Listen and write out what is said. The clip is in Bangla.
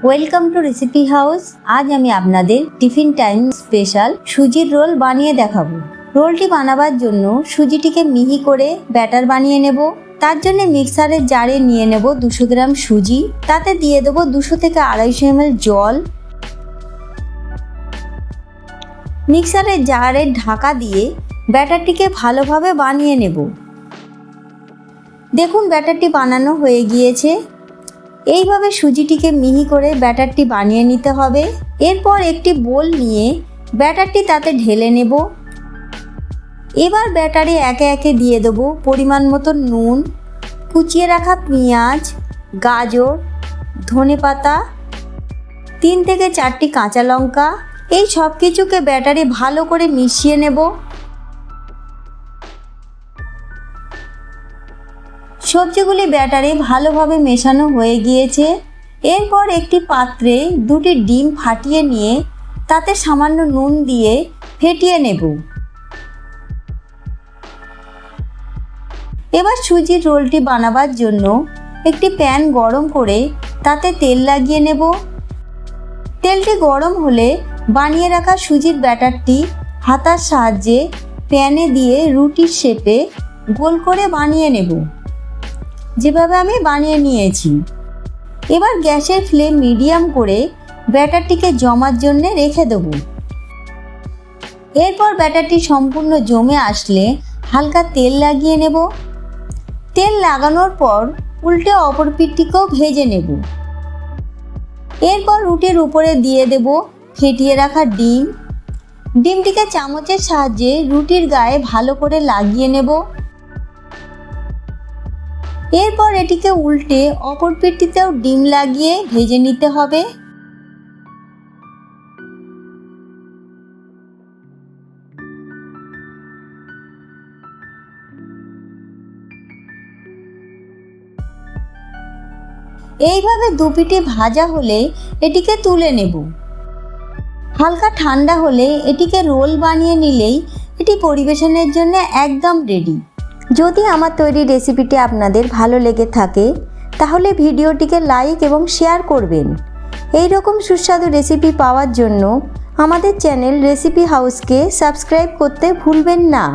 Welcome to recipe house. আজ আমি আপনাদের টিফিন টাইম স্পেশাল সুজির রোল বানিয়ে দেখাবো। রোলটি বানাবার জন্য সুজিটিকে মিহি করে ব্যাটার বানিয়ে নেব। তার জন্য মিক্সারের জারে নিয়ে নেব 200 গ্রাম সুজি, তাতে দিয়ে দেবো 200 থেকে 250 ml জল। মিক্সারের জারের ঢাকা দিয়ে ব্যাটারটিকে ভালোভাবে বানিয়ে নেব। দেখুন ব্যাটারটি বানানো হয়ে গিয়েছে। এইভাবে সুজিটিকে মিহি করে ব্যাটারটি বানিয়ে নিতে হবে। এরপর একটি বোল নিয়ে ব্যাটারটি তাতে ঢেলে নেব। এবার ব্যাটারে একে একে দিয়ে দেবো পরিমাণ মতো নুন, কুচিয়ে রাখা পেঁয়াজ, গাজর, ধনেপাতা, 3 থেকে 4টি কাঁচা লঙ্কা। এই সব কিছুকে ব্যাটারে ভালো করে মিশিয়ে নেব। সবজিগুলি ব্যাটারে ভালোভাবে মেশানো হয়ে গিয়েছে। এরপর একটি পাত্রে 2টি ডিম ফাটিয়ে নিয়ে তাতে সামান্য নুন দিয়ে ফেটিয়ে নেব। এবার সুজির রোলটি বানাবার জন্য একটি প্যান গরম করে তাতে তেল লাগিয়ে নেব। তেলটি গরম হলে বানিয়ে রাখা সুজির ব্যাটারটি হাতার সাহায্যে প্যানে দিয়ে রুটির শেপে গোল করে বানিয়ে নেব, যেভাবে আমি বানিয়ে নিয়েছি। এবার গ্যাসের ফ্লেম মিডিয়াম করে ব্যাটারটিকে জমার জন্য রেখে দেব। এরপর ব্যাটারটি সম্পূর্ণ জমে আসলে হালকা তেল লাগিয়ে নেব। তেল লাগানোর পর উল্টে অপর পিঠটিকেও ভেজে নেব। এরপর রুটির উপরে দিয়ে দেব ফেটিয়ে রাখা ডিম। ডিমটিকে চামচের সাহায্যে রুটির গায়ে ভালো করে লাগিয়ে নেব। এরপর এটিকে উল্টে অপর পিঠটিতেও ডিম লাগিয়ে ভেজে নিতে হবে। এইভাবে দুপিঠে ভাজা হলে এটিকে তুলে নেব। হালকা ঠান্ডা হলে এটিকে রোল বানিয়ে নিলেই এটি পরিবেশনের জন্য একদম রেডি। যদি আমার তৈরি রেসিপিটি আপনাদের ভালো লেগে থাকে তাহলে ভিডিওটিকে লাইক এবং শেয়ার করবেন। এই রকম সুস্বাদু রেসিপি পাওয়ার জন্য আমাদের চ্যানেল রেসিপি হাউসকে সাবস্ক্রাইব করতে ভুলবেন না।